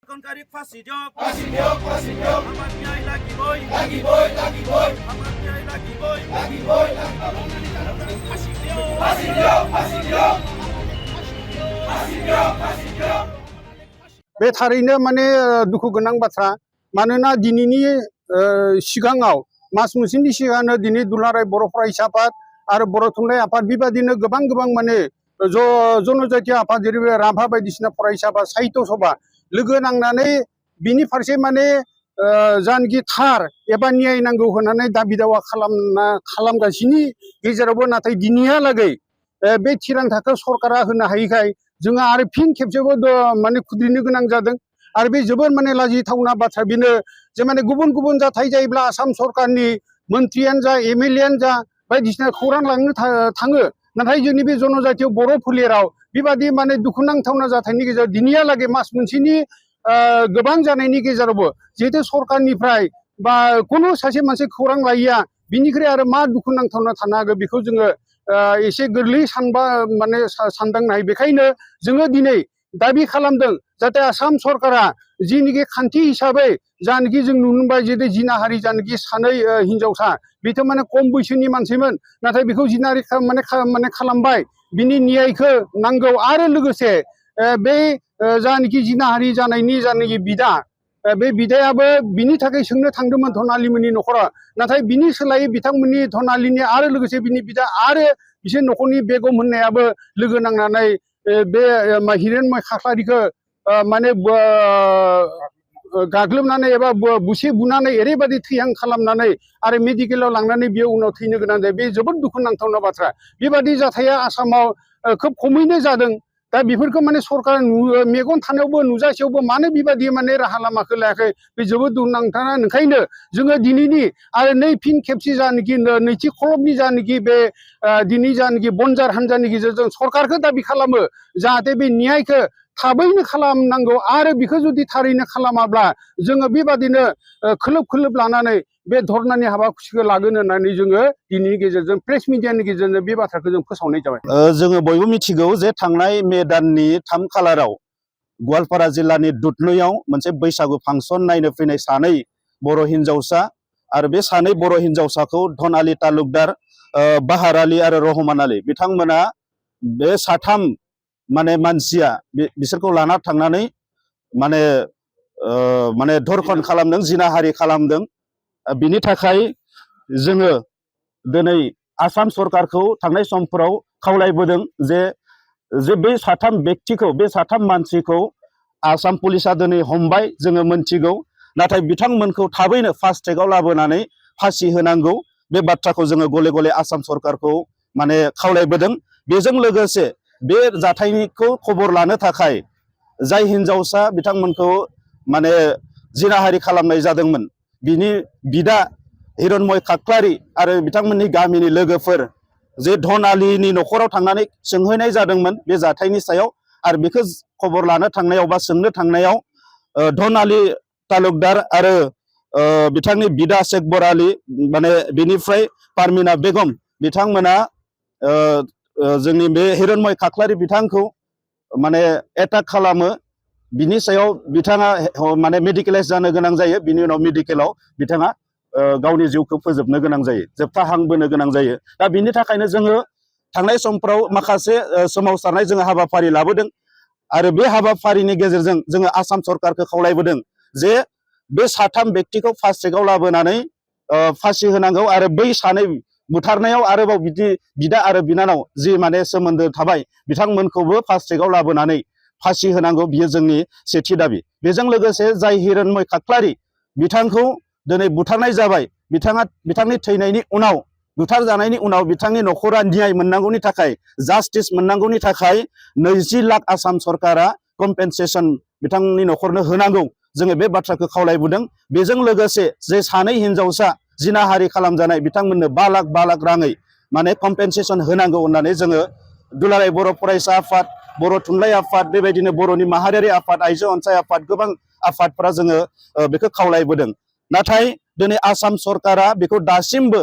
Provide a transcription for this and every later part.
Konkarik fasidok, fasidok, fasidok. Amat nyai lagi boy, lagi boy, lagi boy. Amat nyai lagi boy, lagi boy, lagi boy. Fasidok, fasidok, fasidok. Fasidok, fasidok. बे थारैनो माने दुखु गोनां बाथ्रा मानोना दिनैनि सिगाङाव मास मोनसेनि सिगांनो दिनै दुलाराय बर' फरायसा आफाद आरो बर' थुनलाइ आफाद बेबादिनो गोबां माने जनजातीय आफाद जेरै राभा बायदिसिना फरायसा बा साहित्य सभा लोगो नांनानै बिनि फारसे माने जानखि थार एबा न्याय नांगौ होननानै दाबि दावा खालामगासिनो गेजेरावबो नाथाय दिनैहालागै बे थिरांथाखौ सरकारा होनो हायैखाय जोंहा आरो फिन खेबसेबो माने खुद्रिनो गोनां जादों आरो बे जोबोर माने लाजिथावना बाथ्रा बेनो जे माने गुबुन जाथाय जायोब्ला आसाम सरकारनि मन्थ्रियानो जा एमएलएयानो जा बायदिसिना खौरां लांनो थाङो नाथाय जोंनि बे जनजातीय बर' फोलेराव बेबादि माने दुखुनांथावना जाथायनि गेजेराव दिनैहालागै मास मोनसेनि गोबां जानायनि गेजेरावबो जिहेतु सरकारनिफ्राय बा कुनु सासे मानसि खौरां लायिया बिनिख्रुइ आरो मा दुखुनांथावना थानो हागौ बेखौ जोङो एसे गोरलै सानबा माने सानदांनो हायो बेखायनो जोङो दिनै दाबि खालामदों जाहाथे आसाम सरकारा जिनिखि खान्थि हिसाबै जानखि जों नुनो मोनबाय जे जिनाहारि जानखि सानै हिनजावसा बेथ' माने खम बैसोनि मानसिमोन नाथाय बेखौ जिनाहारि माने खालामबाय बिनि न्यायखौ नांगौ आरो लोगोसे बे जानखि जिनाहारि जानायनि जानखि बिदा बे बिदायाबो बिनि थाखाय सोंनो थांदोंमोन धनालिमोननि न'खराव नाथाय बिनि सोलायै बिथांमोननि धनालिनि आरो लोगोसे बिनि बिदा आरो बिसोर न'खरनि बेगम होननायाबो लोगो नांनानै बे हिरेनमय खाख्लारिखौ माने गाग्लोबनानै एबा बुसि बुनानै ओरैबायदि थैहां खालामनानै आरो मेडिकेलाव लांनानै बेयो उनाव थैनो गोनां जायो बे जोबोद दुखुनांथावना बाथ्रा बेबादि जाथाया आसामाव खोब खमैनो जादों दा बेफोरखौ माने सरकार मेगन थानायावबो नुजासेयावबो मानो बेबादि माने राहा लामाखौ लायाखै बे जोबोद दुखुनांथावना ओंखायनो जोङो दिनैनि आरो फिन खेबसे जानखि नैथि खलबनि जानखि बे दिनै जानखि बनजार हान्जानि गेजेरजों सरकारखौ दाबि खालामो जाहाथे बे न्यायखौ थाबैनो खालामनांगौ आरो बेखौ जुदि थारैनो खालामाब्ला जोङो बेबादिनो खोलोब लानानै बे धर्नानि हाबाफारिखौ लागोन होननानै जोङो दिनैनि गेजेरजों प्रेस मिडियानि गेजेरजों बे बाथ्राखौ जों फोसावनाय जाबाय। जोङो बयबो मिथिगौ जे थांनाय मे दाननि 3 खालाराव गवालपारा जिल्लानि दुधनैयाव मोनसे बैसागु फांसन नायनो फैनाय सानै बर' हिनजावसा आरो बे सानै बर' हिनजावसाखौ धनालि तालुकदार बाहार आली आरो रहमान आली बिथांमोना बे साथाम माने मानसिया बिसोरखौ लाना थांनानै माने धर्षण खालामदों जिनाहारि खालामदों बिनि थाखाय जोङो दिनै आसाम सरकारखौ थांनाय समफोराव खावलायबोदों जे बे साथाम बेक्तिखौ बे साथाम मानसिखौ आसाम पुलिसा दिनै हमबाय जोङो मोनथिगौ नाथाय बिथांमोनखौ थाबैनो फास्ट ट्रेकआव लाबोनानै फासि होनांगौ बे बाथ्राखौ जोङो गले गले आसाम सरकारखौ माने खावलायबोदों बेजों लोगोसे बे जाथायखौ खबर लानो थाखाय जाय हिनजावसा बिथांमोनखौ माने जिनाहारि खालामनाय जादोंमोन बिनि बिदा हिरनमय खाख्लारि आरो बिथांमोननि गामिनि लोगोफोर जे धनालिनि न'खराव थांनानै सोंहैनाय जादोंमोन बे जाथायनि सायाव आरो बेखौ खबर लानो थांनायाव बा सोंनो थांनायाव धनालि तालुकदार आरो बिथांनि बिदा शेखबर आली माने बिनिफ्राय पारमिना बेगम बिथांमोना जोंनि बे हिरनमय खाख्लारि बिथांखौ माने एटाक खालामो बिनि सायाव बिथाङा माने मेडिकेलाइज जानो गोनां जायो बिनि उनाव मेडिकेलाव बिथाङा गावनि जिउखौ फोजोबनो गोनां जायो जोबथा हां बोनो गोनां जायो दा बिनि थाखायनो जोङो थांनाय समफ्राव माखासे सोमावसारनाय जोङो हाबाफारि लाबोदों आरो बे हाबाफारिनि गेजेरजों जोङो आसाम सरकारखौ खावलायबोदों जे बे साथाम बेक्तिखौ फास्ट ट्रेकआव लाबोनानै फासि होनांगौ आरो बै सानै बुथारनायाव आरोबाव बिदि बिदा आरो बिनानाव जि माने सोमोन्दो थाबाय बिथांमोनखौबो फास्ट ट्रेकआव लाबोनानै फासि होनांगौ बियो जोंनि सेथि दाबि बेजों लोगोसे जाय हिरनमय खाख्लारि बिथांखौ दिनै बुथारनाय जाबाय बिथांनि थैनायनि उनाव बुथारजानायनि उनाव बिथांनि न'खरा न्याय मोननांगौनि थाखाय जास्टिस मोननांगौनि थाखाय 20 लाख आसाम सरकारा कम्पेनसेसन बिथांनि न'खरनो होनांगौ जोङो बे बाथ्राखौ खावलायबोदों बेजों लोगोसे जे सानै हिनजावसा जिनाहारि खालामजानाय बिथांमोननो 5 लाख राङै माने कम्पेनसेसन होनांगौ होननानै जोङो दुलाराय बर' फरायसा आफाद बर' थुनलाइ आफाद बेबायदिनो बर'नि माहारियारि आफाद आइजो अनसाय आफाद गोबां आफादफोरा जोङो बेखौ खावलायबोदों नाथाय दिनै आसाम सरकारा बेखौ दासिमबो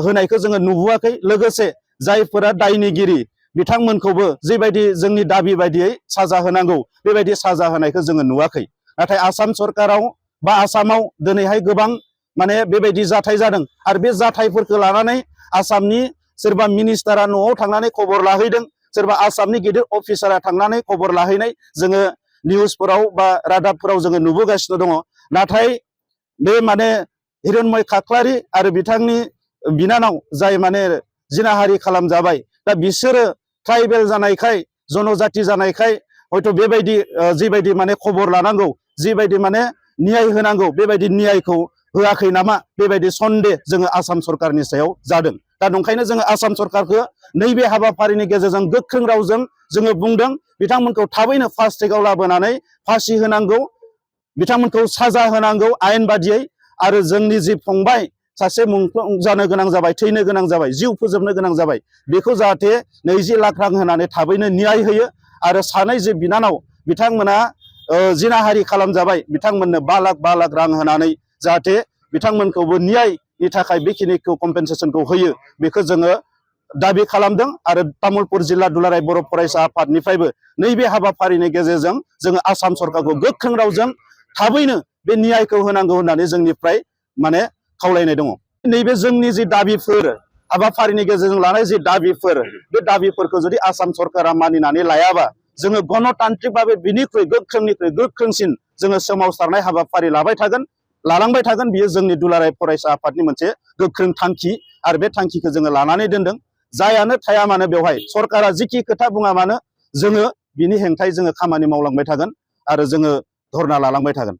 होनायखौ जोङो नुबोआखै लोगोसे जायफोरा दायनिगिरि बिथांमोनखौबो जेबायदि जोंनि दाबि बायदियै साजा होनांगौ बेबायदि साजा होनायखौ जोङो नुवाखै नाथाय आसाम सरकाराव बा आसामाव दिनैहाय गोबां माने बेबायदि जाथाय जादों आरो बे जाथायफोरखौ लानानै आसामनि सोरबा मिनिस्टारा न'आव थांनानै खबर लाहैदों सोरबा आसामनि गिदिर अफिसारा थांनानै खबर लाहैनाय जोङो निउसफोराव बा रादाबफोराव जोङो नुबोगासिनो दङ नाथाय बे माने हिरण्मय खाख्लारि आरो बिथांनि बिनानाव जाय माने जिनाहारि खालामजाबाय दा बिसोरो ट्राइबेल जानायखाय जनजाति जानायखाय हयथ' बेबायदि जिबायदि माने खबर लानांगौ जिबायदि माने न्याय होनांगौ बेबायदि न्यायखौ होआखै नामा बेबायदि सन्देह जोङो आसाम सरकारनि सायाव जादों दा नंखायनो जोङो आसाम सरकारखौ नैबे हाबाफारिनि गेजेरजों गोख्रों रावजों जोङो बुंदों बिथांमोनखौ थाबैनो फास्ट ट्रेकआव लाबोनानै फासि होनांगौ बिथांमोनखौ साजा होनांगौ आयेन बादियै आरो जोंनि जि फंबाय सासे मुंख्लं जानो गोनां जाबाय थैनो गोनां जाबाय जिउ फोजोबनो गोनां जाबाय बेखौ जाहाथे 20 लाख रां होनानै थाबैनो न्याय होयो आरो सानै जे बिनानाव बिथांमोना जिनाहारि खालामजाबाय बिथांमोननो 5 लाख रां होनानै जाहाथे बिथांमोनखौबो न्यायनि थाखाय बेखिनिखौ कम्पेनसेसनखौ होयो बेखौ जोङो दाबि खालामदों आरो तामुलपुर जिल्ला दुलाराय बर' फरायसा आफादनिफ्रायबो नैबे हाबाफारिनि गेजेरजों जोङो आसाम सरकारखौ गोख्रों रावजों थाबैनो बे न्यायखौ होनांगौ होननानै जोंनिफ्राय माने खावलायनाय दङ नैबे जोंनि जि दाबिफोर हाबाफारिनि गेजेरजों लानाय जि दाबिफोर बे दाबिफोरखौ जुदि आसाम सरकारा मानिनानै लायाबा जोङो गणतान्त्रिकभावे बिनिख्रुइ गोख्रोंनिख्रुइ गोख्रोंसिन जोङो सोमावसारनाय हाबाफारि लालांबाय थागोन बियो जोंनि दुलाराय फरायसा आफादनि मोनसे गोख्रों थांखि आरो बे थांखिखौ जोङो लानानै दोनदों जायानो थाया मानो बेवहाय सरकारा जिखि खोथा बुङा मानो जोङो बिनि हेंथायै जोङो खामानि मावलांबाय थागोन आरो जोङो धरना लालांबाय थागोन